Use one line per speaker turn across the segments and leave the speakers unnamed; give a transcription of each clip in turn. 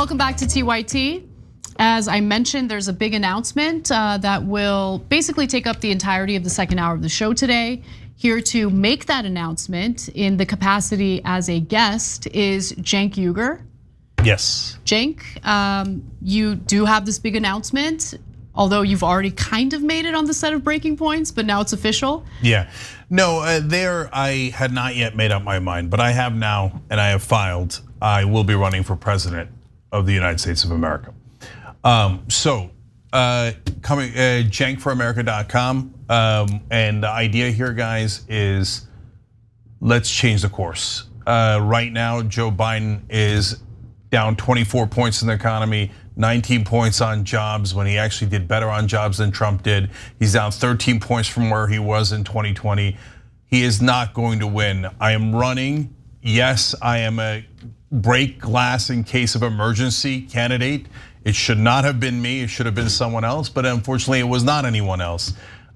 welcome back to TYT. As I mentioned, there's a big announcement that will basically take up the entirety of the second hour of the show today. Here to make that announcement in the capacity as a guest is Cenk Uygur.
Yes.
Cenk, you do have this big announcement, although you've already kind of made it on the set of Breaking Points, but now it's official.
Yeah, no, I had not yet made up my mind, but I have now, and I have filed. I will be running for president of the United States of America. Coming, cenkforamerica.com, and the idea here, guys, is let's change the course. Right now, Joe Biden is down 24 points in the economy, 19 points on jobs when he actually did better on jobs than Trump did. He's down 13 points from where he was in 2020. He is not going to win. I am running. Yes, I am a break glass in case of emergency candidate. It should not have been me, it should have been someone else, but unfortunately it was not anyone else.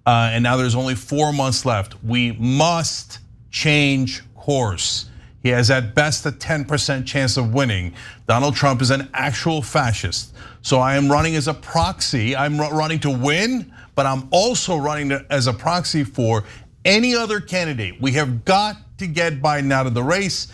And now there's only 4 months left. We must change course. He has at best a 10% chance of winning. Donald Trump is an actual fascist. So I am running as a proxy. I'm running to win, but I'm also running as a proxy for any other candidate. We have got to get Biden out of the race.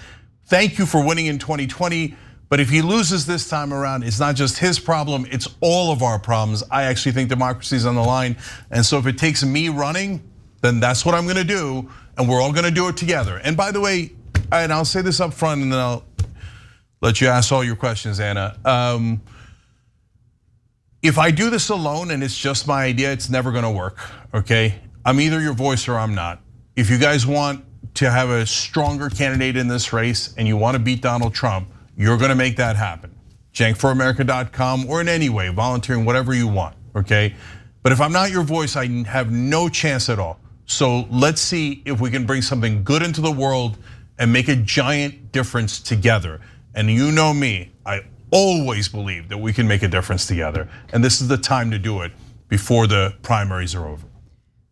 Thank you for winning in 2020. But if he loses this time around, it's not just his problem, it's all of our problems. I actually think democracy is on the line. And so if it takes me running, then that's what I'm gonna do. And we're all gonna do it together. And by the way, and I'll say this up front and then I'll let you ask all your questions, Anna. If I do this alone and it's just my idea, it's never gonna work, okay? I'm either your voice or I'm not. If you guys want to have a stronger candidate in this race and you wanna beat Donald Trump, you're gonna make that happen. cenkforamerica.com or in any way, volunteering, whatever you want, okay? But if I'm not your voice, I have no chance at all. So let's see if we can bring something good into the world and make a giant difference together. And you know me, I always believe that we can make a difference together. And this is the time to do it before the primaries are over.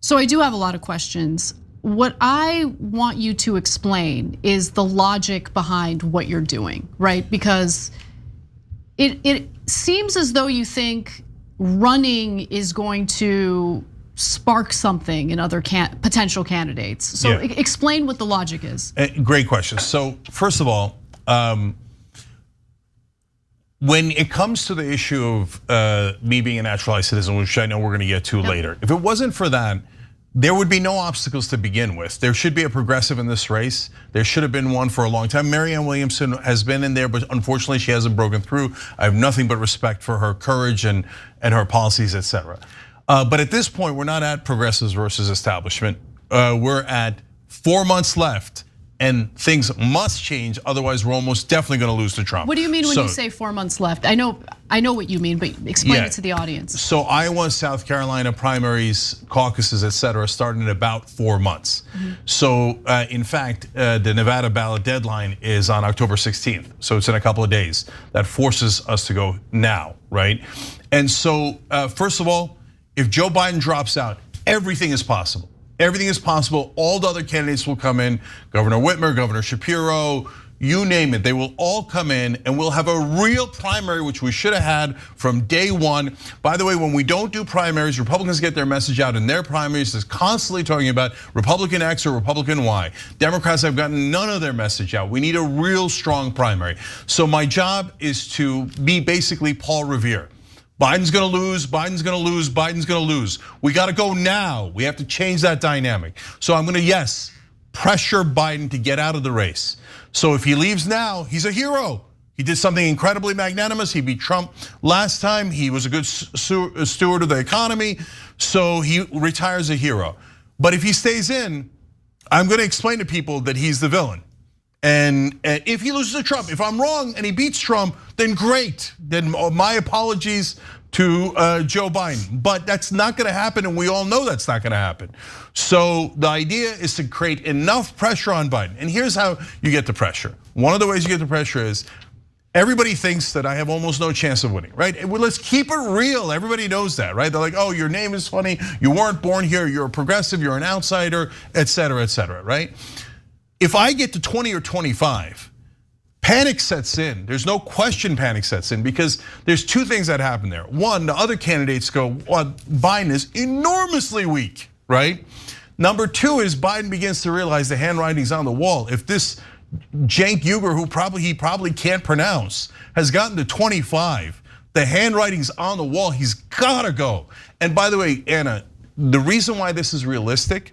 So I do have a lot of questions. What I want you to explain is the logic behind what you're doing, right? Because it seems as though you think running is going to spark something in other potential candidates. So yeah. Explain what the logic is.
Great question. So first of all, when it comes to the issue of me being a naturalized citizen, which I know we're gonna get to later, if it wasn't for that, there would be no obstacles to begin with. There should be a progressive in this race. There should have been one for a long time. Marianne Williamson has been in there, but unfortunately she hasn't broken through. I have nothing but respect for her courage and her policies, etc. But at this point, we're not at progressives versus establishment. We're at 4 months left and things must change, otherwise we're almost definitely gonna lose to Trump.
What do you mean when you say 4 months left? I know what you mean, but explain it to the audience.
So Iowa, South Carolina primaries, caucuses, etc., starting in about 4 months. So in fact, the Nevada ballot deadline is on October 16th. So it's in a couple of days. That forces us to go now, right? And so first of all, if Joe Biden drops out, everything is possible. Everything is possible. All the other candidates will come in. Governor Whitmer, Governor Shapiro, you name it. They will all come in and we'll have a real primary, which we should have had from day one. By the way, when we don't do primaries, Republicans get their message out in their primaries is constantly talking about Republican X or Republican Y. Democrats have gotten none of their message out. We need a real strong primary. So my job is to be basically Paul Revere. Biden's gonna lose, Biden's gonna lose, Biden's gonna lose. We gotta go now. We have to change that dynamic. So I'm gonna, yes, pressure Biden to get out of the race. So if he leaves now, he's a hero. He did something incredibly magnanimous. He beat Trump last time. He was a good steward of the economy. So he retires a hero. But if he stays in, I'm gonna explain to people that he's the villain. And if he loses to Trump, if I'm wrong and he beats Trump, then great. Then my apologies to Joe Biden. But that's not gonna happen and we all know that's not gonna happen. So the idea is to create enough pressure on Biden. And here's how you get the pressure. One of the ways you get the pressure is everybody thinks that I have almost no chance of winning, right? Well, let's keep it real. Everybody knows that, right? They're like, oh, your name is funny. You weren't born here. You're a progressive. You're an outsider, et cetera, right? If I get to 20 or 25, panic sets in. There's no question panic sets in because there's two things that happen there. One, the other candidates go, well, Biden is enormously weak, right? Number two is Biden begins to realize the handwriting's on the wall. If this Cenk Uygur, who he probably can't pronounce, has gotten to 25, the handwriting's on the wall, he's gotta go. And by the way, Anna, the reason why this is realistic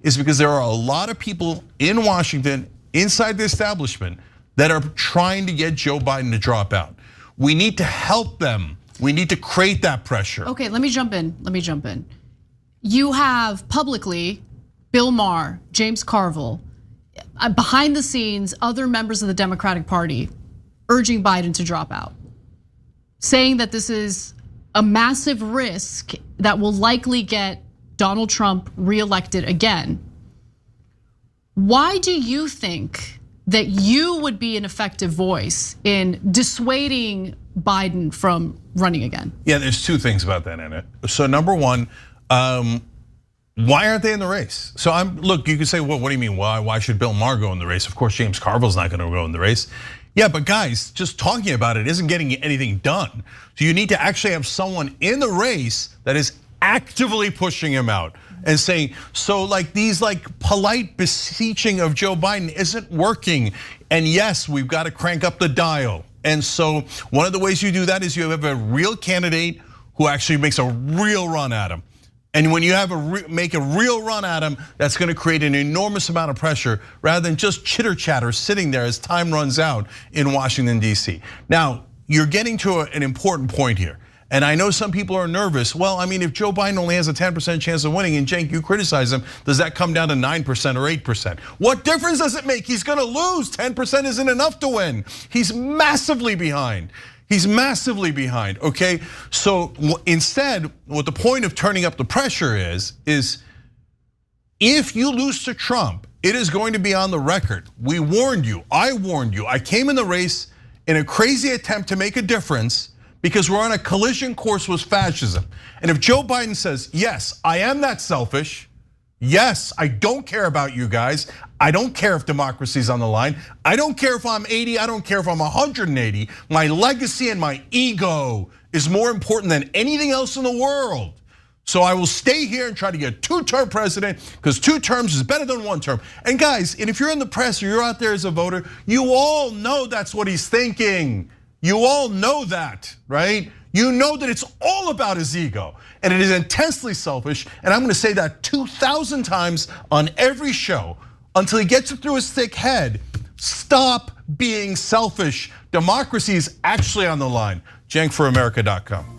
is because there are a lot of people in Washington, inside the establishment, that are trying to get Joe Biden to drop out. We need to help them. We need to create that pressure.
Okay, let me jump in. You have publicly Bill Maher, James Carville, behind the scenes, other members of the Democratic Party urging Biden to drop out, saying that this is a massive risk that will likely get Donald Trump reelected again. Why do you think that you would be an effective voice in dissuading Biden from running again?
Yeah, there's two things about that, Anna. So number one, why aren't they in the race? So look, you can say, well, what do you mean? Why should Bill Maher go in the race? Of course, James Carville's not gonna go in the race. Yeah, but guys, just talking about it isn't getting anything done. So you need to actually have someone in the race that is actively pushing him out and saying, so like these polite beseeching of Joe Biden isn't working. And yes, we've got to crank up the dial. And so one of the ways you do that is you have a real candidate who actually makes a real run at him. And when you make a real run at him, that's gonna create an enormous amount of pressure rather than just chitter chatter sitting there as time runs out in Washington, D.C. Now, you're getting to an important point here. And I know some people are nervous. Well, I mean, if Joe Biden only has a 10% chance of winning and Cenk, you criticize him, does that come down to 9% or 8%? What difference does it make? He's gonna lose, 10% isn't enough to win. He's massively behind. He's massively behind, okay? So instead, what the point of turning up the pressure is if you lose to Trump, it is going to be on the record. We warned you, I warned you. I came in the race in a crazy attempt to make a difference because we're on a collision course with fascism. And if Joe Biden says, yes, I am that selfish, yes, I don't care about you guys. I don't care if democracy's on the line. I don't care if I'm 80, I don't care if I'm 180. My legacy and my ego is more important than anything else in the world. So I will stay here and try to get a two-term president because 2 terms is better than 1 term. And guys, and if you're in the press or you're out there as a voter, you all know that's what he's thinking. You all know that, right? You know that it's all about his ego and it is intensely selfish. And I'm gonna say that 2,000 times on every show until he gets it through his thick head. Stop being selfish. Democracy is actually on the line. CenkForAmerica.com.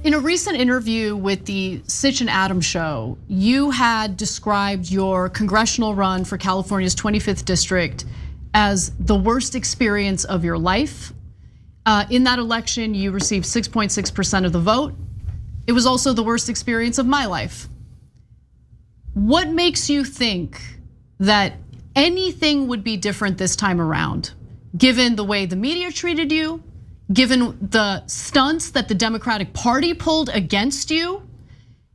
In a recent interview with the Sitch and Adams show, you had described your congressional run for California's 25th district as the worst experience of your life. In that election, you received 6.6% of the vote. It was also the worst experience of my life. What makes you think that anything would be different this time around, given the way the media treated you, given the stunts that the Democratic Party pulled against you?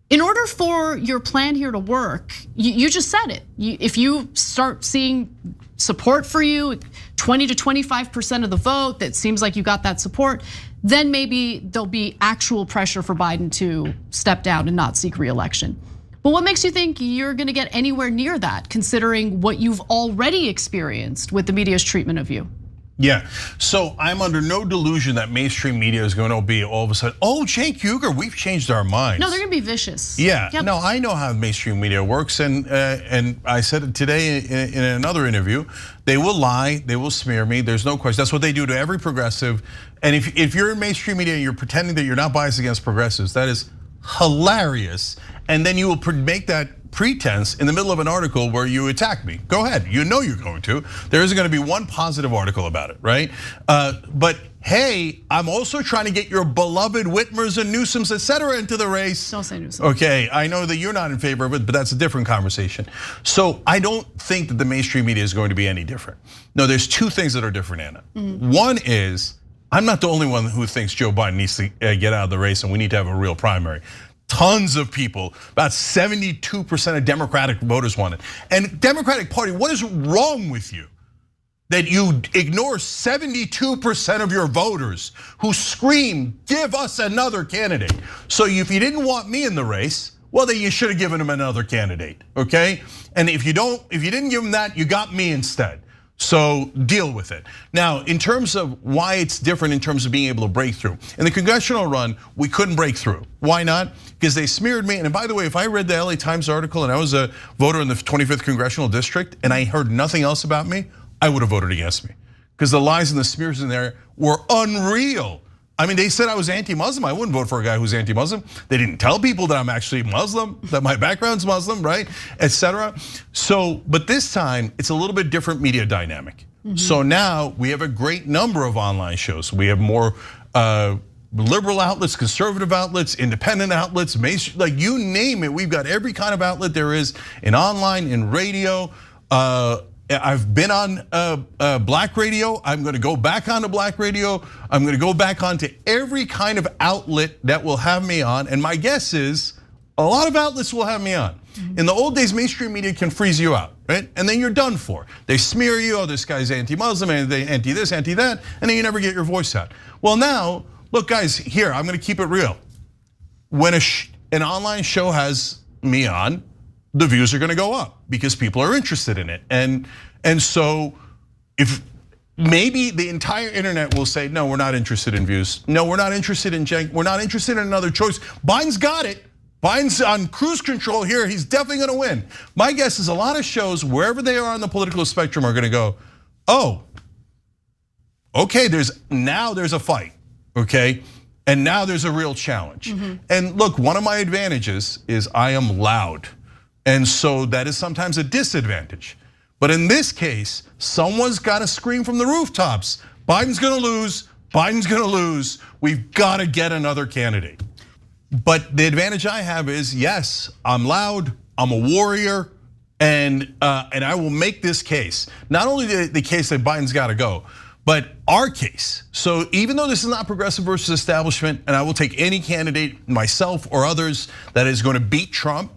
In order for your plan here to work, you just said it. If you start seeing support for you, 20 to 25% of the vote, that seems like you got that support, then maybe there'll be actual pressure for Biden to step down and not seek re-election. But what makes you think you're gonna get anywhere near that, considering what you've already experienced with the media's treatment of you?
Yeah, so I'm under no delusion that mainstream media is going to be all of a sudden, oh, Cenk Uygur, we've changed our minds.
No, they're going to be vicious.
Yeah, no, I know how mainstream media works, and I said it today in another interview. They will lie, they will smear me. There's no question. That's what they do to every progressive. And if you're in mainstream media and you're pretending that you're not biased against progressives, that is hilarious. And then you will make that pretense in the middle of an article where you attack me. Go ahead, you know you're going to. There isn't gonna be one positive article about it, right? But hey, I'm also trying to get your beloved Whitmers and Newsoms, et cetera, into the race.
Don't say Newsom.
Okay, I know that you're not in favor of it, but that's a different conversation. So I don't think that the mainstream media is going to be any different. No, there's 2 things that are different, Anna. One is, I'm not the only one who thinks Joe Biden needs to get out of the race and we need to have a real primary. Tons of people, about 72% of Democratic voters want it. And Democratic Party, what is wrong with you? That you ignore 72% of your voters who scream, give us another candidate. So if you didn't want me in the race, well, then you should have given him another candidate, okay? And if you didn't give him that, you got me instead. So deal with it. Now, in terms of why it's different in terms of being able to break through. In the congressional run, we couldn't break through. Why not? Because they smeared me. And by the way, if I read the LA Times article and I was a voter in the 25th congressional district and I heard nothing else about me, I would have voted against me. Because the lies and the smears in there were unreal. I mean, they said I was anti-Muslim. I wouldn't vote for a guy who's anti-Muslim. They didn't tell people that I'm actually Muslim, that my background's Muslim, right, etc. So, but this time, it's a little bit different media dynamic. So now we have a great number of online shows. We have more liberal outlets, conservative outlets, independent outlets, like you name it. We've got every kind of outlet there is in online, in radio. I've been on black radio. I'm going to go back onto black radio. I'm going to go back onto every kind of outlet that will have me on. And my guess is a lot of outlets will have me on. In the old days, mainstream media can freeze you out, right? And then you're done for. They smear you, oh, this guy's anti-Muslim, and they anti this, anti that, and then you never get your voice out. Well, now, look, guys, here, I'm going to keep it real. When an online show has me on, the views are going to go up because people are interested in it. And so if maybe the entire internet will say, no, we're not interested in views. No, we're not interested in Cenk. We're not interested in another choice. Biden's got it. Biden's on cruise control here. He's definitely going to win. My guess is a lot of shows, wherever they are on the political spectrum, are going to go, oh, okay, there's a fight, okay? And now there's a real challenge. And look, one of my advantages is I am loud. And so that is sometimes a disadvantage. But in this case, someone's got to scream from the rooftops. Biden's going to lose. Biden's going to lose. We've got to get another candidate. But the advantage I have is, yes, I'm loud. I'm a warrior, and I will make this case. Not only the case that Biden's got to go, but our case. So even though this is not progressive versus establishment, and I will take any candidate, myself or others, that is going to beat Trump.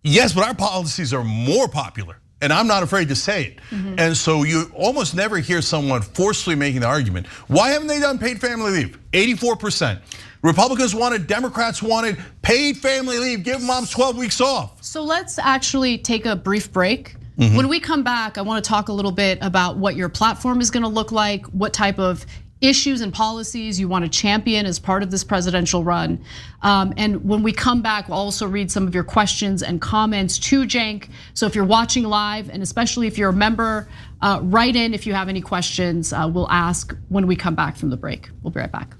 Yes, but our policies are more popular, and I'm not afraid to say it. And so you almost never hear someone forcefully making the argument. Why haven't they done paid family leave? 84%. Republicans wanted, Democrats wanted paid family leave, give moms 12 weeks off.
So let's actually take a brief break. When we come back, I want to talk a little bit about what your platform is going to look like, what type of issues and policies you want to champion as part of this presidential run. And when we come back, we'll also read some of your questions and comments to Cenk. So if you're watching live, and especially if you're a member, write in if you have any questions. We'll ask when we come back from the break. We'll be right back.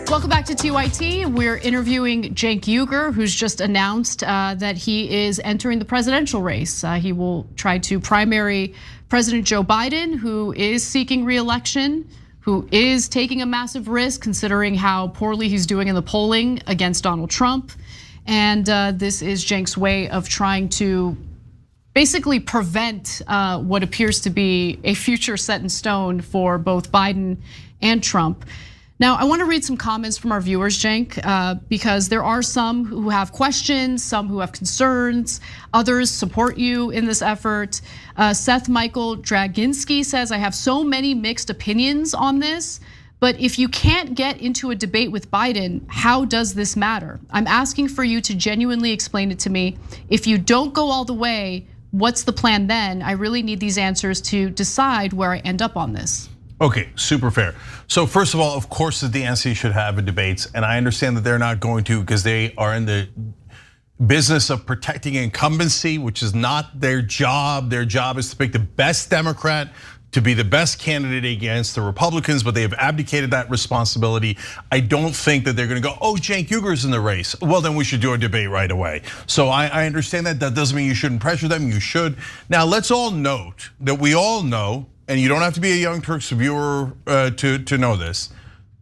Welcome back to TYT. We're interviewing Cenk Uygur, who's just announced that he is entering the presidential race. He will try to primary President Joe Biden, who is seeking re-election, who is taking a massive risk considering how poorly he's doing in the polling against Donald Trump. And this is Cenk's way of trying to basically prevent what appears to be a future set in stone for both Biden and Trump. Now, I want to read some comments from our viewers, Cenk, because there are some who have questions, some who have concerns, others support you in this effort. Seth Michael Draginski says, I have so many mixed opinions on this, but if you can't get into a debate with Biden, how does this matter? I'm asking for you to genuinely explain it to me. If you don't go all the way, what's the plan then? I really need these answers to decide where I end up on this.
Okay, super fair. So first of all, of course, the DNC should have debates, and I understand that they're not going to because they are in the business of protecting incumbency, which is not their job. Their job is to pick the best Democrat to be the best candidate against the Republicans, but they have abdicated that responsibility. I don't think that they're gonna go, oh, Cenk Uygur's in the race. Well, then we should do a debate right away. So I understand that. That doesn't mean you shouldn't pressure them, you should. Now, let's all note that we all know, and you don't have to be a Young Turks viewer to know this,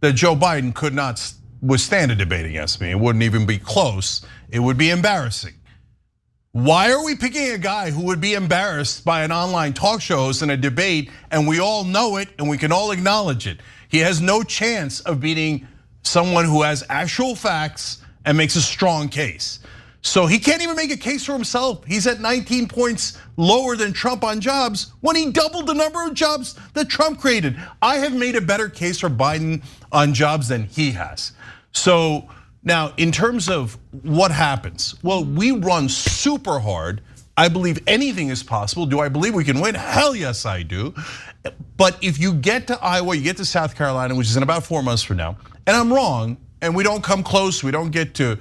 that Joe Biden could not withstand a debate against me. It wouldn't even be close. It would be embarrassing. Why are we picking a guy who would be embarrassed by an online talk show host in a debate, and we all know it and we can all acknowledge it? He has no chance of beating someone who has actual facts and makes a strong case. So he can't even make a case for himself. He's at 19 points lower than Trump on jobs when he doubled the number of jobs that Trump created. I have made a better case for Biden on jobs than he has. So now, in terms of what happens, well, we run super hard. I believe anything is possible. Do I believe we can win? Hell yes, I do. But if you get to Iowa, you get to South Carolina, which is in about 4 months from now, and I'm wrong, and we don't come close, we don't get to,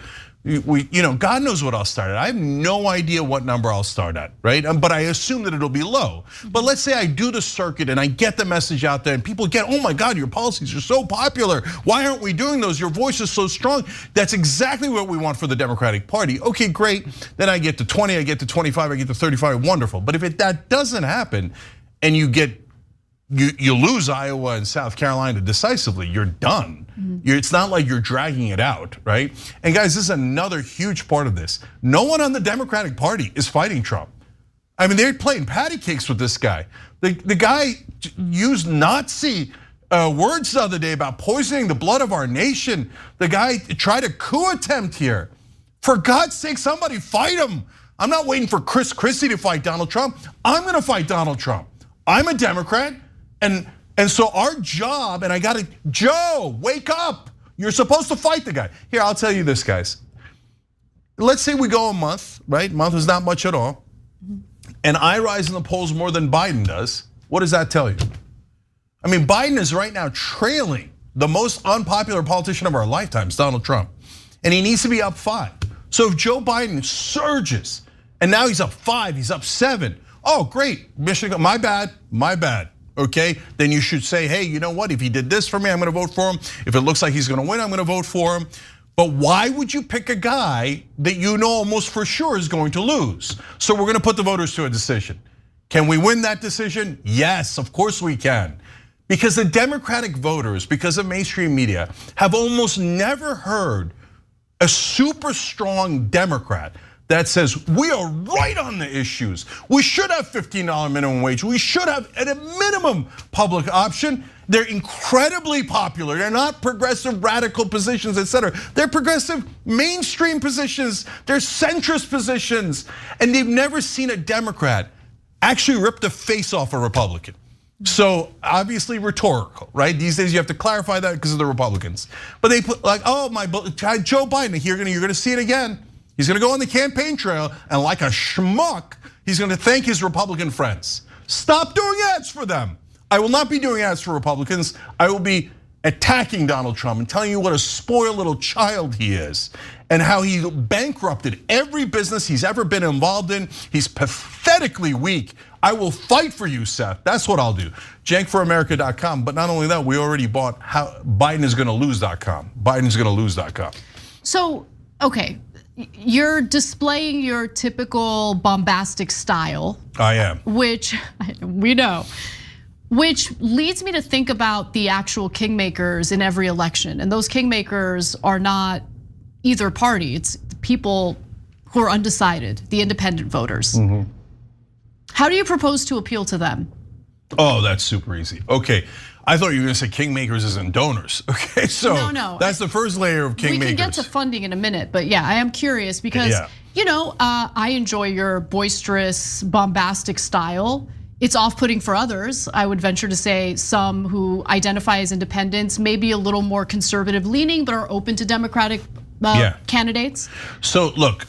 God knows what I'll start at. I have no idea what number I'll start at, right? But I assume that it'll be low. But let's say I do the circuit and I get the message out there and people get, oh my God, your policies are so popular. Why aren't we doing those? Your voice is so strong. That's exactly what we want for the Democratic Party. Okay, great. Then I get to 20, I get to 25, I get to 35, wonderful. But if that doesn't happen and you lose Iowa and South Carolina decisively, you're done. It's not like you're dragging it out, right? And guys, this is another huge part of this. No one on the Democratic Party is fighting Trump. I mean, they're playing patty cakes with this guy. The guy used Nazi words the other day about poisoning the blood of our nation. The guy tried a coup attempt here. For God's sake, somebody fight him. I'm not waiting for Chris Christie to fight Donald Trump. I'm gonna fight Donald Trump. I'm a Democrat, and so our job, and I gotta, Joe, wake up. You're supposed to fight the guy. Here, I'll tell you this, guys. Let's say we go a month, right? Month is not much at all. And I rise in the polls more than Biden does. What does that tell you? I mean, Biden is right now trailing the most unpopular politician of our lifetimes, Donald Trump. And he needs to be up 5. So if Joe Biden surges, and now he's up 5, he's up 7. Oh, great, Michigan, my bad. Okay, then you should say, hey, you know what? If he did this for me, I'm gonna vote for him. If it looks like he's gonna win, I'm gonna vote for him. But why would you pick a guy that you know almost for sure is going to lose? So we're gonna put the voters to a decision. Can we win that decision? Yes, of course we can. Because the Democratic voters, because of mainstream media, have almost never heard a super strong Democrat that says we are right on the issues. We should have $15 minimum wage. We should have at a minimum public option. They're incredibly popular. They're not progressive radical positions, etc. They're progressive mainstream positions. They're centrist positions. And they've never seen a Democrat actually rip the face off a Republican. So obviously rhetorical, right? These days you have to clarify that because of the Republicans. But they put like, oh, Joe Biden, you're gonna see it again. He's gonna go on the campaign trail and like a schmuck, he's gonna thank his Republican friends. Stop doing ads for them. I will not be doing ads for Republicans. I will be attacking Donald Trump and telling you what a spoiled little child he is and how he bankrupted every business he's ever been involved in. He's pathetically weak. I will fight for you, Seth. That's what I'll do. CenkForAmerica.com. But not only that, we already bought BidenIsGonnaLose.com. BidenIsGonnaLose.com.
So, okay. You're displaying your typical bombastic style.
I am.
Which we know. Which leads me to think about the actual kingmakers in every election. And those kingmakers are not either party. It's the people who are undecided, the independent voters. How do you propose to appeal to them?
Oh, that's super easy. Okay. I thought you were gonna say kingmakers as in donors. Okay, so
no.
That's the first layer of kingmakers.
We can get to funding in a minute, but yeah, I am curious because I enjoy your boisterous, bombastic style. It's off-putting for others. I would venture to say some who identify as independents, maybe a little more conservative leaning, but are open to Democratic candidates.
So look,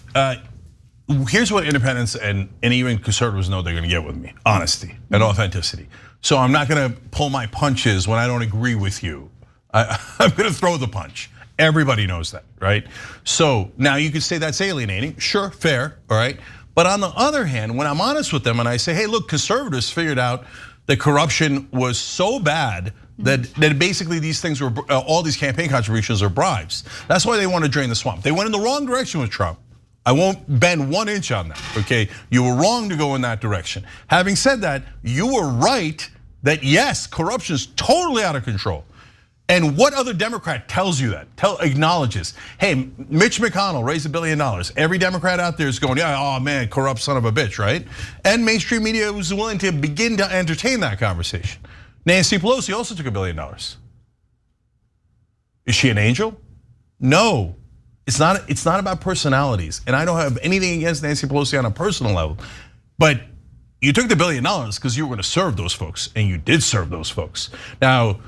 here's what independents and even conservatives know they're gonna get with me: honesty and authenticity. So I'm not gonna pull my punches when I don't agree with you. I'm gonna throw the punch. Everybody knows that, right? So now you could say that's alienating. Sure, fair, all right? But on the other hand, when I'm honest with them and I say, hey, look, conservatives figured out that corruption was so bad that basically these things were, all these campaign contributions are bribes. That's why they want to drain the swamp. They went in the wrong direction with Trump. I won't bend 1 inch on that, okay? You were wrong to go in that direction. Having said that, you were right that yes, corruption is totally out of control. And what other Democrat tells you that, acknowledges, hey, Mitch McConnell raised $1 billion. Every Democrat out there is going, yeah, oh man, corrupt son of a bitch, right? And mainstream media was willing to begin to entertain that conversation. Nancy Pelosi also took $1 billion. Is she an angel? No, it's not about personalities. And I don't have anything against Nancy Pelosi on a personal level, but you took the $1 billion because you were going to serve those folks, and you did serve those folks. Now,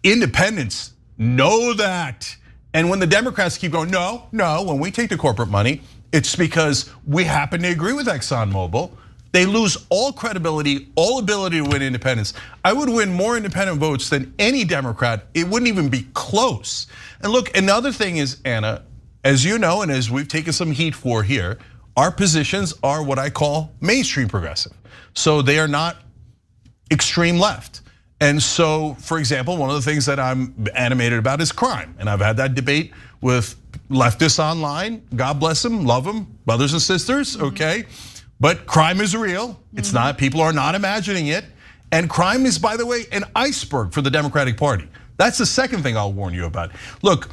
independents know that. And when the Democrats keep going, no, when we take the corporate money, it's because we happen to agree with ExxonMobil. They lose all credibility, all ability to win independents. I would win more independent votes than any Democrat. It wouldn't even be close. And look, another thing is, Anna, as you know, and as we've taken some heat for here, our positions are what I call mainstream progressive. So they are not extreme left. And so, for example, one of the things that I'm animated about is crime. And I've had that debate with leftists online. God bless them, love them, brothers and sisters, okay? But crime is real. It's not, people are not imagining it. And crime is, by the way, an iceberg for the Democratic Party. That's the second thing I'll warn you about. Look,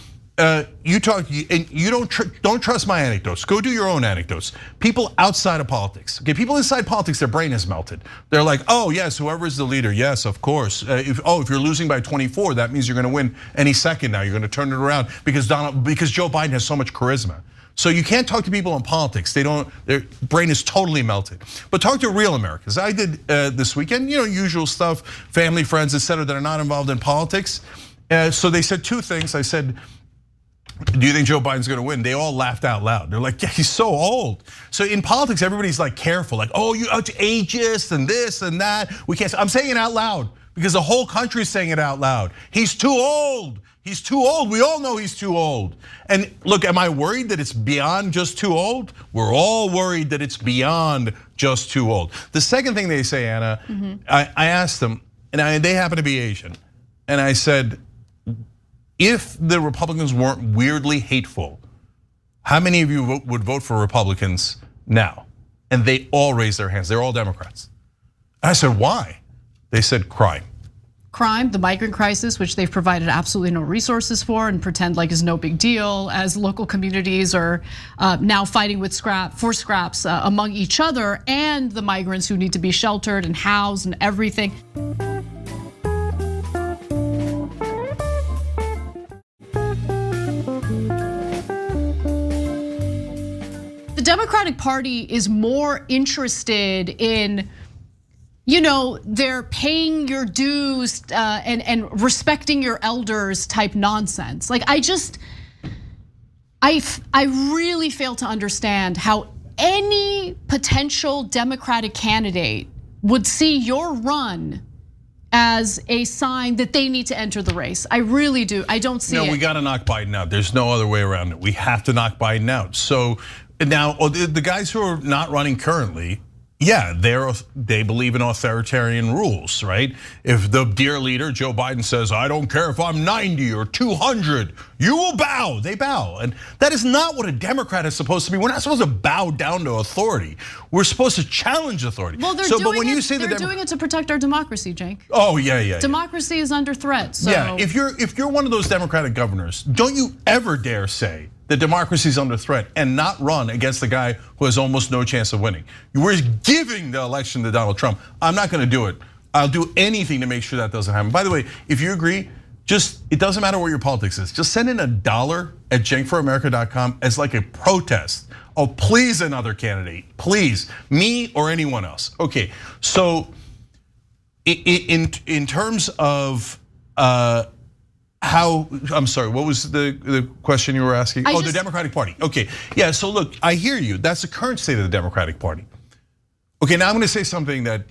you talk, and you don't trust my anecdotes. Go do your own anecdotes. People outside of politics, okay? People inside politics, their brain is melted. They're like, oh yes, whoever is the leader, yes, of course. If you're losing by 24, that means you're going to win any second now. You're going to turn it around because Joe Biden has so much charisma. So you can't talk to people in politics. Their brain is totally melted. But talk to real Americans. I did this weekend, usual stuff, family, friends, etc., that are not involved in politics. So they said two things. I said, do you think Joe Biden's gonna win? They all laughed out loud. They're like, yeah, he's so old. So in politics, everybody's like careful, like, oh, you're ageist and this and that. We can't, I'm saying it out loud because the whole country is saying it out loud. He's too old. He's too old. We all know he's too old. And look, am I worried that it's beyond just too old? We're all worried that it's beyond just too old. The second thing they say, Anna, I asked them, and they happen to be Asian, and I said, if the Republicans weren't weirdly hateful, how many of you would vote for Republicans now? And they all raised their hands. They're all Democrats. And I said, why? They said crime.
Crime, the migrant crisis, which they've provided absolutely no resources for and pretend like is no big deal, as local communities are now fighting for scraps among each other, and the migrants who need to be sheltered and housed and everything. The Democratic Party is more interested in, they're paying your dues and respecting your elders type nonsense. Like I really fail to understand how any potential Democratic candidate would see your run as a sign that they need to enter the race. I really do. I don't see it.
No, we got to knock Biden out. There's no other way around it. We have to knock Biden out. So now the guys who are not running currently, yeah, they believe in authoritarian rules, right? If the dear leader, Joe Biden, says, I don't care if I'm 90 or 200, you will bow, they bow. And that is not what a Democrat is supposed to be. We're not supposed to bow down to authority. We're supposed to challenge authority.
Well, they're doing it to protect our democracy, Cenk.
Oh, yeah.
Democracy is under threat, so.
Yeah, if you're one of those Democratic governors, don't you ever dare say that democracy is under threat and not run against the guy who has almost no chance of winning. We're giving the election to Donald Trump. I'm not gonna do it. I'll do anything to make sure that doesn't happen. By the way, if you agree, it doesn't matter what your politics is. Just send in $1 at cenkforamerica.com as like a protest. Oh, please another candidate, please, me or anyone else. Okay, so in terms of I'm sorry, what was the question you were asking? The Democratic Party. Okay, yeah, so look, I hear you. That's the current state of the Democratic Party. Okay, now I'm gonna say something that,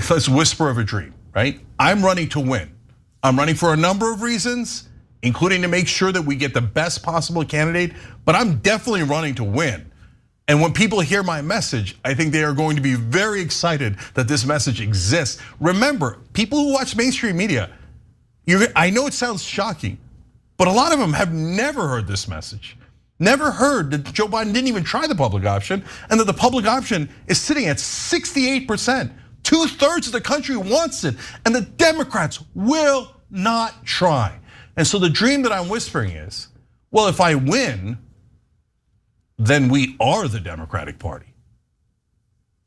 let's whisper of a dream, right? I'm running to win. I'm running for a number of reasons, including to make sure that we get the best possible candidate, but I'm definitely running to win. And when people hear my message, I think they are going to be very excited that this message exists. Remember, people who watch mainstream media, I know it sounds shocking, but a lot of them have never heard this message. Never heard that Joe Biden didn't even try the public option, and that the public option is sitting at 68%. 2/3 of the country wants it, and the Democrats will not try. And so the dream that I'm whispering is, well, if I win, then we are the Democratic Party.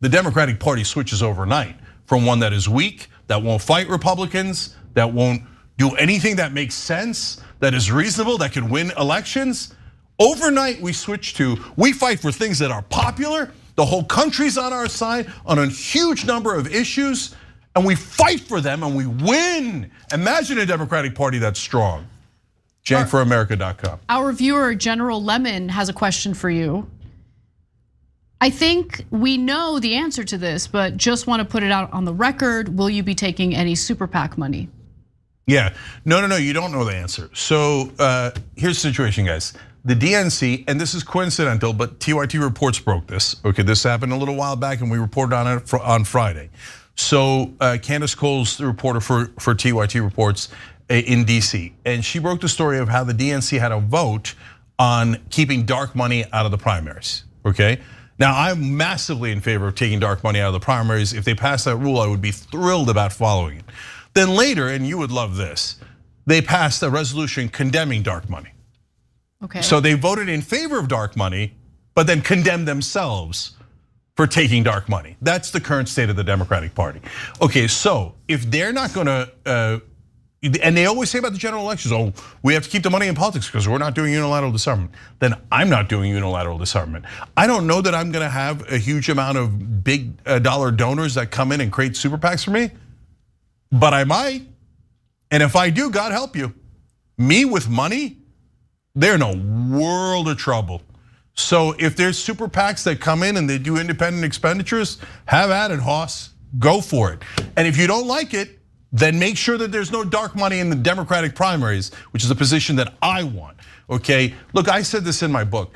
The Democratic Party switches overnight from one that is weak, that won't fight Republicans, that won't do anything that makes sense, that is reasonable, that can win elections. Overnight, we switch to, we fight for things that are popular, the whole country's on our side on a huge number of issues, and we fight for them and we win. Imagine a Democratic Party that's strong. CenkForAmerica.com.
Our viewer, General Lemon, has a question for you. I think we know the answer to this, but just want to put it out on the record. Will you be taking any super PAC money?
Yeah, no, you don't know the answer. So here's the situation, guys. The DNC, and this is coincidental, but TYT Reports broke this. Okay, this happened a little while back and we reported on it on Friday. So Candace Cole's the reporter for TYT Reports in DC, and she broke the story of how the DNC had a vote on keeping dark money out of the primaries, okay? Now, I'm massively in favor of taking dark money out of the primaries. If they pass that rule, I would be thrilled about following it. Then later, and you would love this, they passed a resolution condemning dark money.
Okay.
So they voted in favor of dark money, but then condemned themselves for taking dark money. That's the current state of the Democratic Party. Okay, so if they're not gonna, and they always say about the general elections, oh, we have to keep the money in politics because we're not doing unilateral disarmament. Then I'm not doing unilateral disarmament. I don't know that I'm gonna have a huge amount of big dollar donors that come in and create super PACs for me, but I might. And if I do, God help you. Me with money, they're in a world of trouble. So if there's super PACs that come in and they do independent expenditures, have at it, Hoss, go for it. And if you don't like it, then make sure that there's no dark money in the Democratic primaries, which is a position that I want, okay? Look, I said this in my book.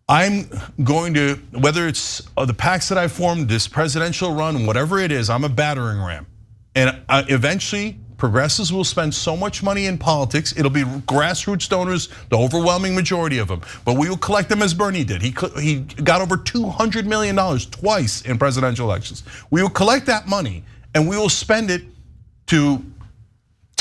I'm going to, whether it's the PACs that I formed, this presidential run, whatever it is, I'm a battering ram. And eventually, progressives will spend so much money in politics, it'll be grassroots donors, the overwhelming majority of them. But we will collect them as Bernie did. He got over $200 million twice in presidential elections. We will collect that money and we will spend it to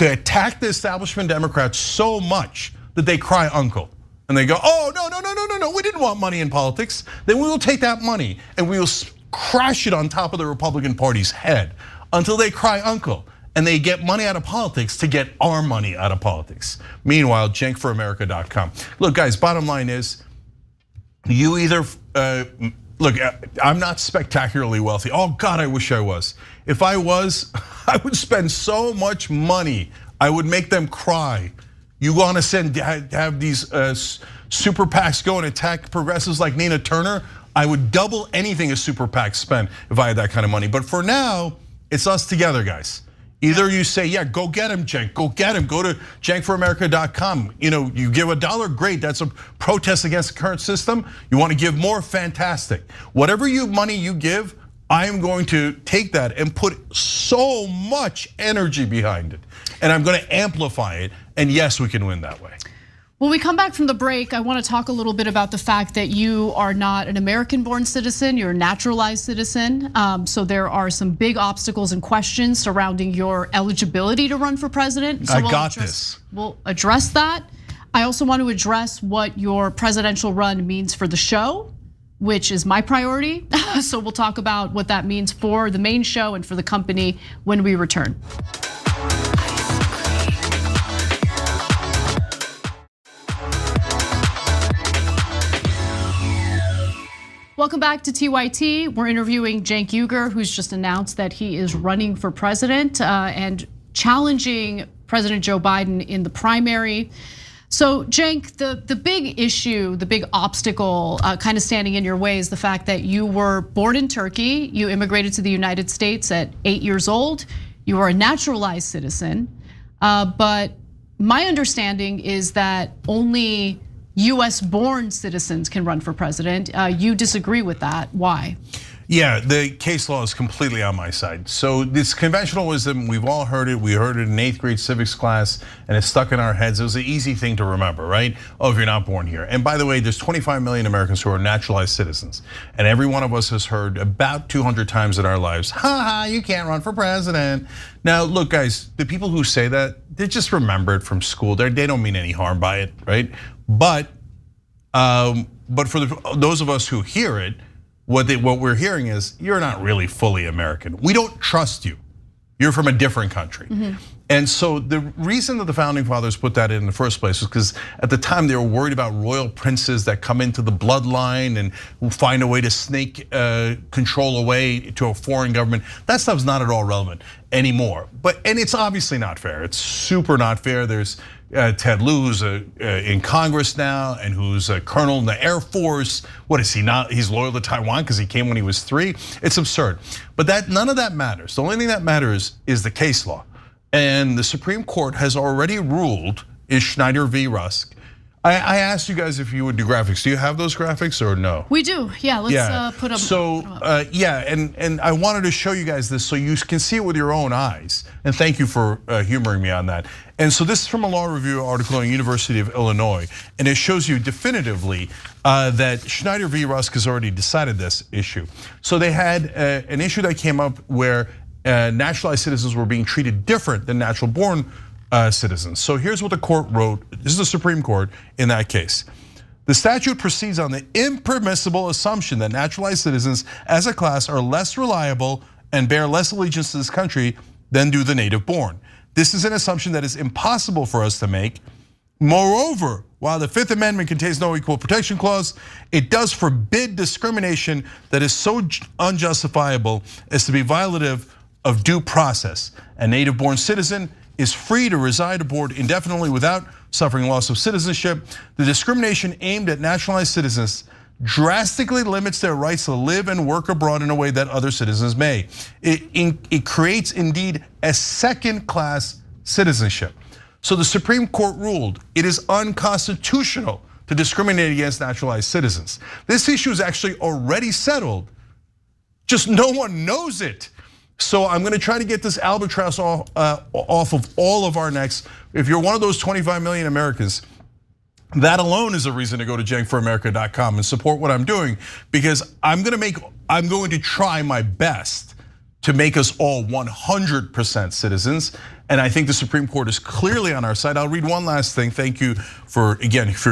attack the establishment Democrats so much that they cry uncle. And they go, oh, no, we didn't want money in politics. Then we will take that money and we will crash it on top of the Republican Party's head until they cry uncle. And they get money out of politics to get our money out of politics. Meanwhile, CenkForAmerica.com. Look, guys, bottom line is, you either, look, I'm not spectacularly wealthy. Oh God, I wish I was. If I was, I would spend so much money, I would make them cry. You wanna have these super PACs go and attack progressives like Nina Turner? I would double anything a super PAC spent if I had that kind of money. But for now, it's us together, guys. Either you say, yeah, go get him, Cenk, go get him. Go to CenkForAmerica.com. You give $1, great, that's a protest against the current system. You wanna give more, fantastic. Whatever money you give, I am going to take that and put so much energy behind it. And I'm gonna amplify it, and yes, we can win that way.
When we come back from the break, I want to talk a little bit about the fact that you are not an American-born citizen, you're a naturalized citizen. So there are some big obstacles and questions surrounding your eligibility to run for president. So
I got this.
We'll address that. I also want to address what your presidential run means for the show, which is my priority. So we'll talk about what that means for the main show and for the company when we return. Welcome back to TYT. We're interviewing Cenk Uygur, who's just announced that he is running for president and challenging President Joe Biden in the primary. So Cenk, the big issue, the big obstacle kind of standing in your way is the fact that you were born in Turkey, you immigrated to the United States at 8 years old, you are a naturalized citizen, but my understanding is that only US-born citizens can run for president. You disagree with that, why?
Yeah, the case law is completely on my side. So this conventional wisdom, we've all heard it. We heard it in 8th grade civics class and it's stuck in our heads. It was an easy thing to remember, right? Oh, if you're not born here. And by the way, there's 25 million Americans who are naturalized citizens. And every one of us has heard about 200 times in our lives, ha, you can't run for president. Now, look guys, the people who say that, they just remember it from school. They don't mean any harm by it, right? But for those of us who hear it, what we're hearing is you're not really fully American. We don't trust you. You're from a different country. And so the reason that the founding fathers put that in the first place was because at the time they were worried about royal princes that come into the bloodline and will find a way to snake control away to a foreign government. That stuff's not at all relevant anymore. And it's obviously not fair. It's super not fair. There's Ted Lieu, who's in Congress now and who's a colonel in the Air Force. What is he not? He's loyal to Taiwan because he came when he was 3. It's absurd. But none of that matters. The only thing that matters is the case law. And the Supreme Court has already ruled in Schneider v. Rusk. I asked you guys if you would do graphics. Do you have those graphics or no?
We do, yeah, let's put them.
So, yeah, and I wanted to show you guys this so you can see it with your own eyes. And thank you for humoring me on that. And so this is from a law review article in University of Illinois. And it shows you definitively that Schneider v. Rusk has already decided this issue. So they had an issue that came up where naturalized citizens were being treated different than natural born citizens. So here's what the court wrote. This is the Supreme Court in that case. The statute proceeds on the impermissible assumption that naturalized citizens as a class are less reliable and bear less allegiance to this country than do the native born. This is an assumption that is impossible for us to make. Moreover, while the Fifth Amendment contains no equal protection clause, it does forbid discrimination that is so unjustifiable as to be violative of due process. A native born citizen is free to reside abroad indefinitely without suffering loss of citizenship. The discrimination aimed at naturalized citizens drastically limits their rights to live and work abroad in a way that other citizens may. It creates indeed a second class citizenship. So the Supreme Court ruled it is unconstitutional to discriminate against naturalized citizens. This issue is actually already settled, just no one knows it. So I'm gonna try to get this albatross off of all of our necks. If you're one of those 25 million Americans, that alone is a reason to go to cenkforamerica.com and support what I'm doing, because I'm going to try my best to make us all 100% citizens. And I think the Supreme Court is clearly on our side. I'll read one last thing. Thank you for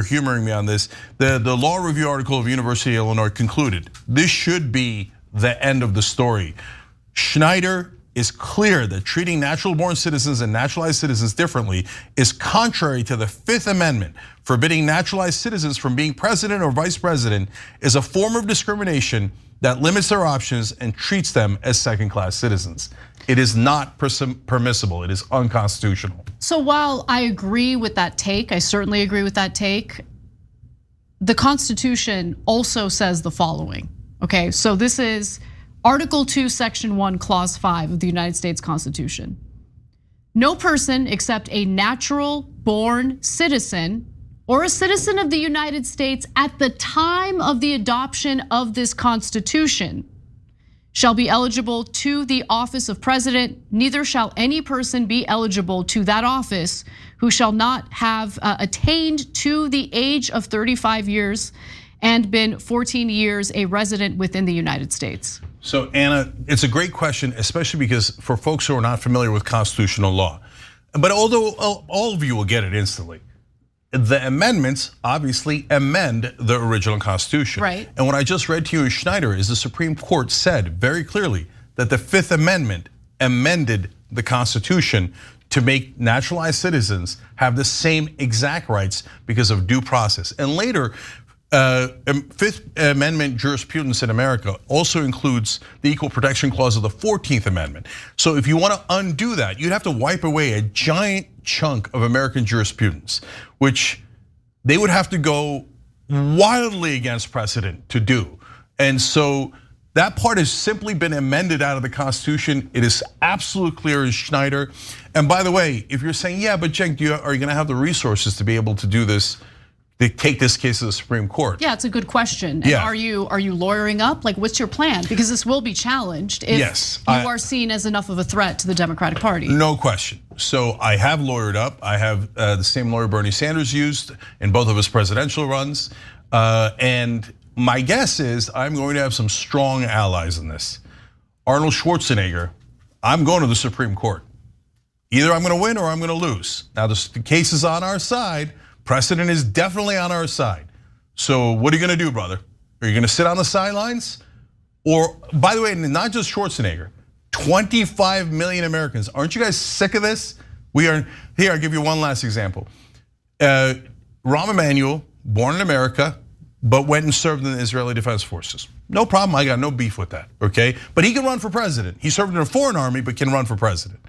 humoring me on this. The law review article of University of Illinois concluded, this should be the end of the story. Schneider is clear that treating natural born citizens and naturalized citizens differently is contrary to the Fifth Amendment. Forbidding naturalized citizens from being president or vice president is a form of discrimination that limits their options and treats them as second-class citizens. It is not permissible, it is unconstitutional.
So while I agree with that take, I certainly agree with that take, the Constitution also says the following, okay? So this is Article 2, Section 1, Clause 5 of the United States Constitution. No person except a natural born citizen or a citizen of the United States at the time of the adoption of this Constitution shall be eligible to the office of president, neither shall any person be eligible to that office who shall not have attained to the age of 35 years and been 14 years a resident within the United States.
So Anna, it's a great question, especially because for folks who are not familiar with constitutional law, but although all of you will get it instantly, the amendments obviously amend the original Constitution.
Right.
And what I just read to you in Schneider is the Supreme Court said very clearly that the Fifth Amendment amended the Constitution to make naturalized citizens have the same exact rights because of due process. And later, Fifth Amendment jurisprudence in America also includes the Equal Protection Clause of the 14th Amendment. So if you want to undo that, you'd have to wipe away a giant chunk of American jurisprudence, which they would have to go wildly against precedent to do. And so that part has simply been amended out of the Constitution. It is absolutely clear in Schneider. And by the way, if you're saying, yeah, but Cenk, are you going to have the resources to be able to do this? They take this case to the Supreme Court?
Yeah, it's a good question. And are you lawyering up? Like, what's your plan? Because this will be challenged if you are seen as enough of a threat to the Democratic Party.
No question. So I have lawyered up. I have the same lawyer Bernie Sanders used in both of his presidential runs. And my guess is I'm going to have some strong allies in this. Arnold Schwarzenegger, I'm going to the Supreme Court. Either I'm gonna win or I'm gonna lose. Now the case is on our side. Precedent is definitely on our side. So what are you gonna do, brother? Are you gonna sit on the sidelines? Or, by the way, not just Schwarzenegger, 25 million Americans. Aren't you guys sick of this? We are, here, I'll give you one last example. Rahm Emanuel, born in America, but went and served in the Israeli Defense Forces. No problem, I got no beef with that, okay? But he can run for president. He served in a foreign army, but can run for president.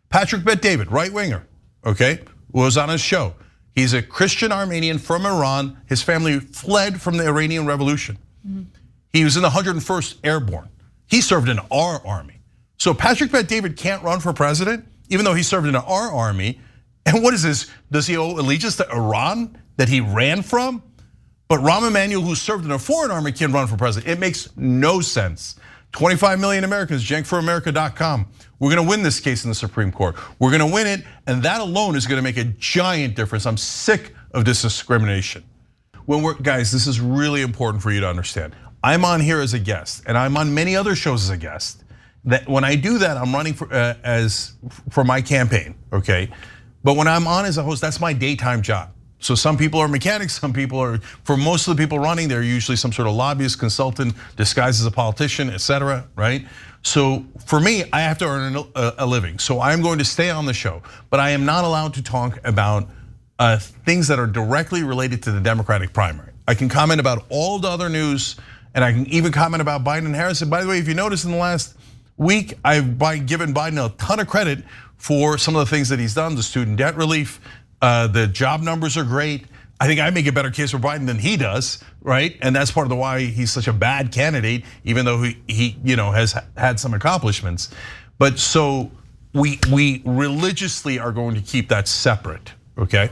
Patrick Bet-David, right winger, okay, was on his show. He's a Christian Armenian from Iran. His family fled from the Iranian Revolution. He was in the 101st Airborne. He served in our army. So Patrick Bet-David can't run for president, even though he served in our army. And what is this? Does he owe allegiance to Iran that he ran from? But Rahm Emanuel, who served in a foreign army, can run for president. It makes no sense. 25 million Americans, cenkforamerica.com. We're gonna win this case in the Supreme Court. We're gonna win it, and that alone is gonna make a giant difference. I'm sick of this discrimination. Guys, this is really important for you to understand. I'm on here as a guest, and I'm on many other shows as a guest. That when I do that, I'm running for my campaign, okay? But when I'm on as a host, that's my daytime job. So some people are mechanics, some people are, for most of the people running, they're usually some sort of lobbyist, consultant, disguised as a politician, etc. right? So for me, I have to earn a living. So I'm going to stay on the show, but I am not allowed to talk about things that are directly related to the Democratic primary. I can comment about all the other news, and I can even comment about Biden and Harris. And by the way, if you notice in the last week, I've given Biden a ton of credit for some of the things that he's done, the student debt relief, the job numbers are great. I think I make a better case for Biden than he does, right? And that's part of the why he's such a bad candidate, even though he has had some accomplishments. But so we religiously are going to keep that separate, okay?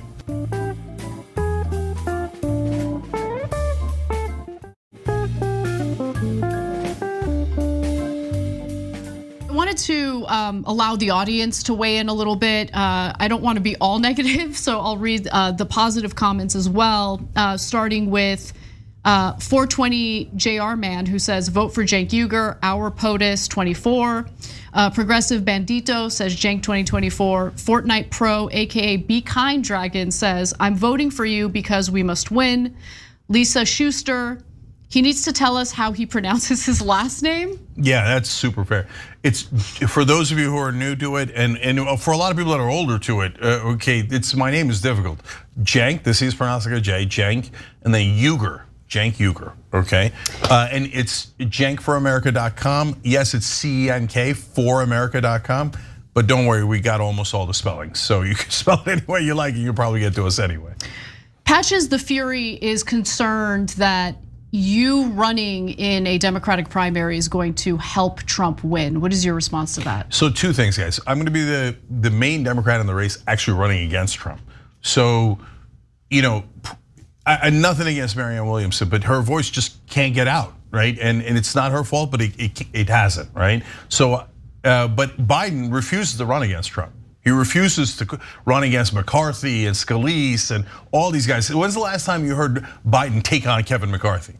I wanted to allow the audience to weigh in a little bit. I don't want to be all negative, so I'll read the positive comments as well, starting with 420 JR Man, who says, vote for Cenk Uygur, our POTUS 24. Progressive Bandito says Cenk 2024. Fortnite Pro, AKA Be Kind Dragon, says, I'm voting for you because we must win. Lisa Schuster, he needs to tell us how he pronounces his last name.
Yeah, that's super fair. It's for those of you who are new to it, and for a lot of people that are older to it. Okay, my name is difficult. Cenk, this is pronounced like a J, Cenk, and then Uygur, Cenk Uygur. Okay, and it's cenkforamerica.com. Yes, it's CENK foramerica.com. But don't worry, we got almost all the spellings, so you can spell it any way you like, and you'll probably get to us anyway.
Patches the Fury is concerned that you running in a Democratic primary is going to help Trump win. What is your response to that?
So two things, guys. I'm gonna be the main Democrat in the race actually running against Trump. So, nothing against Marianne Williamson, but her voice just can't get out, right? And it's not her fault, but it hasn't, right? So, but Biden refuses to run against Trump. He refuses to run against McCarthy and Scalise and all these guys. When's the last time you heard Biden take on Kevin McCarthy?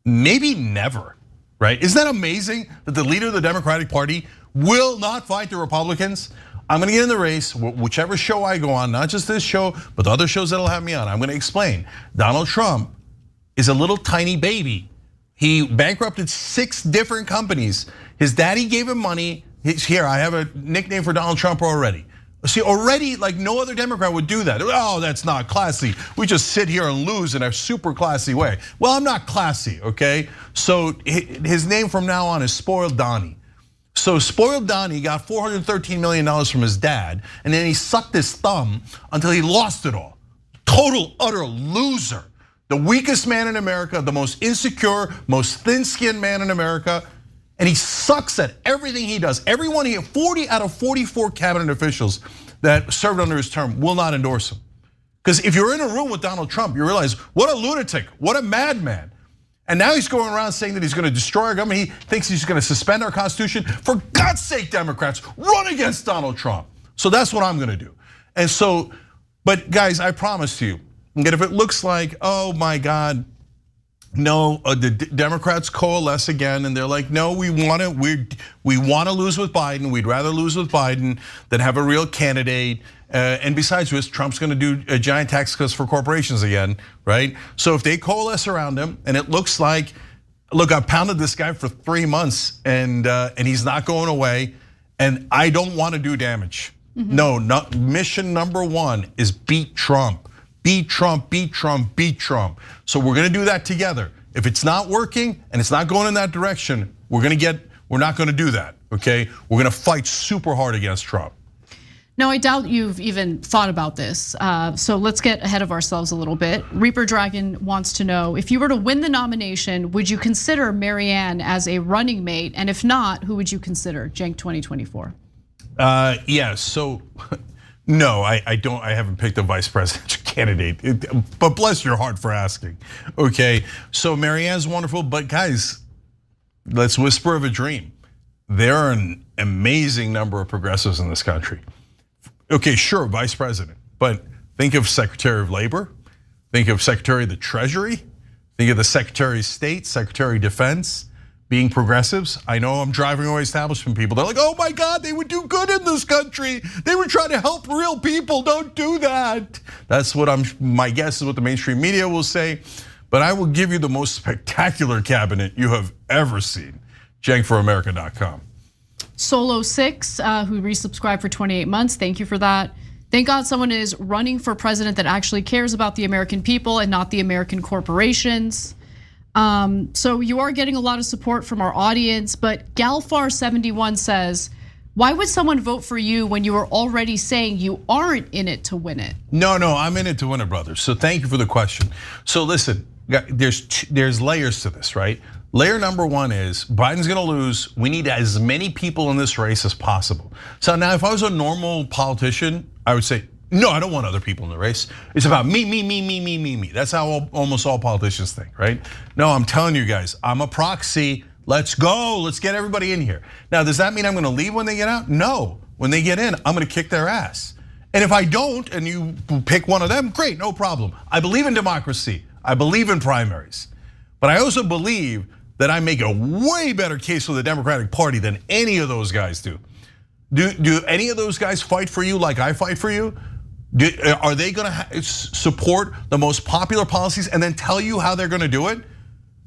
Maybe never, right? Isn't that amazing that the leader of the Democratic Party will not fight the Republicans? I'm gonna get in the race, whichever show I go on, not just this show, but the other shows that'll have me on. I'm gonna explain. Donald Trump is a little tiny baby. He bankrupted 6 different companies. His daddy gave him money. Here, I have a nickname for Donald Trump already. See, already, like no other Democrat would do that. Oh, that's not classy. We just sit here and lose in a super classy way. Well, I'm not classy, okay? So his name from now on is Spoiled Donnie. So Spoiled Donnie got $413 million from his dad, and then he sucked his thumb until he lost it all. Total, utter loser. The weakest man in America, the most insecure, most thin-skinned man in America. And he sucks at everything he does. Everyone here, 40 out of 44 cabinet officials that served under his term will not endorse him. Because if you're in a room with Donald Trump, you realize what a lunatic, what a madman. And now he's going around saying that he's going to destroy our government. He thinks he's going to suspend our Constitution. For God's sake, Democrats, run against Donald Trump. So that's what I'm going to do. And so, but guys, I promise you that if it looks like, oh my God, No, the Democrats coalesce again, and they're like, no, we want to lose with Biden. We'd rather lose with Biden than have a real candidate. And besides this, Trump's going to do a giant tax cuts for corporations again, right? So if they coalesce around him, and it looks like, look, I've pounded this guy for 3 months, and he's not going away, and I don't want to do damage. No, mission number one is beat Trump. Beat Trump, beat Trump, beat Trump. So we're gonna do that together. If it's not working and it's not going in that direction, we're not gonna do that, okay? We're gonna fight super hard against Trump.
Now, I doubt you've even thought about this. So let's get ahead of ourselves a little bit. Reaper Dragon wants to know, if you were to win the nomination, would you consider Marianne as a running mate? And if not, who would you consider? Cenk 2024.
Yeah, so no, I don't. I haven't picked a vice presidential candidate, but bless your heart for asking. Okay, so Marianne's wonderful, but guys, let's whisper of a dream. There are an amazing number of progressives in this country. Okay, sure, vice president, but think of Secretary of Labor, think of Secretary of the Treasury, think of the Secretary of State, Secretary of Defense. Being progressives, I know I'm driving away establishment people. They're like, oh my God, they would do good in this country. They were trying to help real people. Don't do that. That's what my guess is what the mainstream media will say. But I will give you the most spectacular cabinet you have ever seen. CenkForAmerica.com.
Solo6, who resubscribed for 28 months. Thank you for that. Thank God someone is running for president that actually cares about the American people and not the American corporations. So you are getting a lot of support from our audience, but Galfar71 says, why would someone vote for you when you are already saying you aren't in it to win it?
No, I'm in it to win it, brother. So thank you for the question. So listen, there's layers to this, right? Layer number one is Biden's gonna lose. We need as many people in this race as possible. So now if I was a normal politician, I would say, no, I don't want other people in the race. It's about me. That's how almost all politicians think, right? No, I'm telling you guys, I'm a proxy. Let's go, let's get everybody in here. Now, does that mean I'm gonna leave when they get out? No, when they get in, I'm gonna kick their ass. And if I don't, and you pick one of them, great, no problem. I believe in democracy, I believe in primaries. But I also believe that I make a way better case for the Democratic Party than any of those guys do. Do any of those guys fight for you like I fight for you? Are they gonna support the most popular policies and then tell you how they're gonna do it?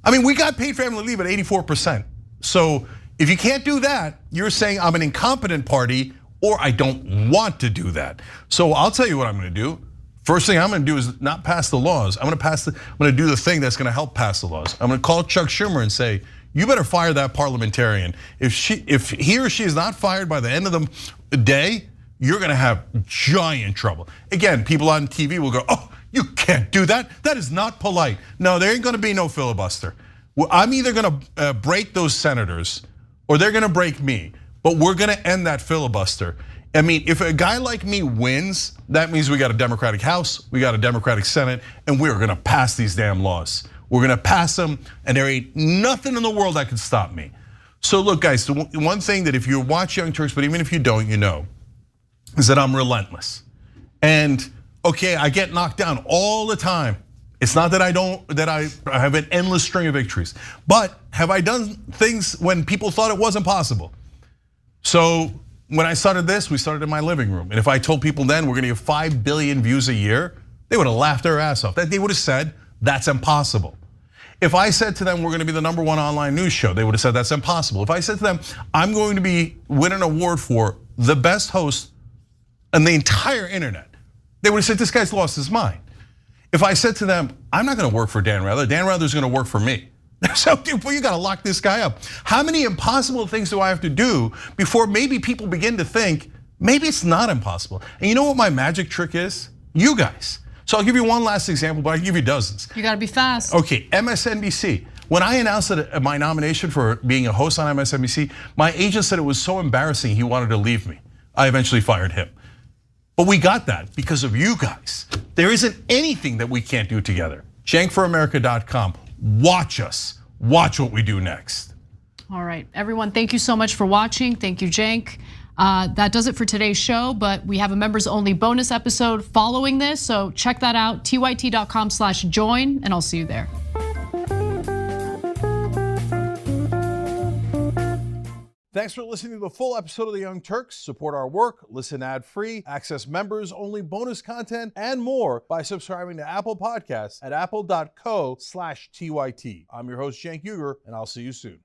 I mean, we got paid family leave at 84%. So if you can't do that, you're saying I'm an incompetent party or I don't want to do that. So I'll tell you what I'm gonna do. First thing I'm gonna do is not pass the laws. I'm gonna do the thing that's gonna help pass the laws. I'm gonna call Chuck Schumer and say, you better fire that parliamentarian. If he or she is not fired by the end of the day, you're gonna have giant trouble. Again, people on TV will go, oh, you can't do that. That is not polite. No, there ain't gonna be no filibuster. I'm either gonna break those senators or they're gonna break me, but we're gonna end that filibuster. I mean, if a guy like me wins, that means we got a Democratic House, we got a Democratic Senate, and we're gonna pass these damn laws. We're gonna pass them, and there ain't nothing in the world that can stop me. So look, guys, the one thing that if you watch Young Turks, but even if you don't, you know, is that I'm relentless. And okay, I get knocked down all the time. It's not that I have an endless string of victories, but have I done things when people thought it wasn't possible? So when I started this, we started in my living room. And if I told people then we're gonna get 5 billion views a year, they would have laughed their ass off. They would have said, that's impossible. If I said to them, we're gonna be the #1 online news show, they would have said that's impossible. If I said to them, I'm going to win an award for the best host on the entire internet, they would have said, this guy's lost his mind. If I said to them, I'm not gonna work for Dan Rather, Dan Rather's gonna work for me. So you gotta lock this guy up. How many impossible things do I have to do before maybe people begin to think, maybe it's not impossible? And you know what my magic trick is? You guys. So I'll give you one last example, but I can give you dozens.
You gotta be fast.
Okay, MSNBC. When I announced my nomination for being a host on MSNBC, my agent said it was so embarrassing he wanted to leave me. I eventually fired him. But we got that because of you guys. There isn't anything that we can't do together. CenkForAmerica.com. Watch us. Watch what we do next.
All right, everyone, thank you so much for watching. Thank you, Cenk. That does it for today's show, but we have a members only bonus episode following this, so check that out, tyt.com/join, and I'll see you there.
Thanks for listening to the full episode of The Young Turks. Support our work, listen ad-free, access members-only bonus content, and more by subscribing to Apple Podcasts at apple.co/TYT. I'm your host, Cenk, and I'll see you soon.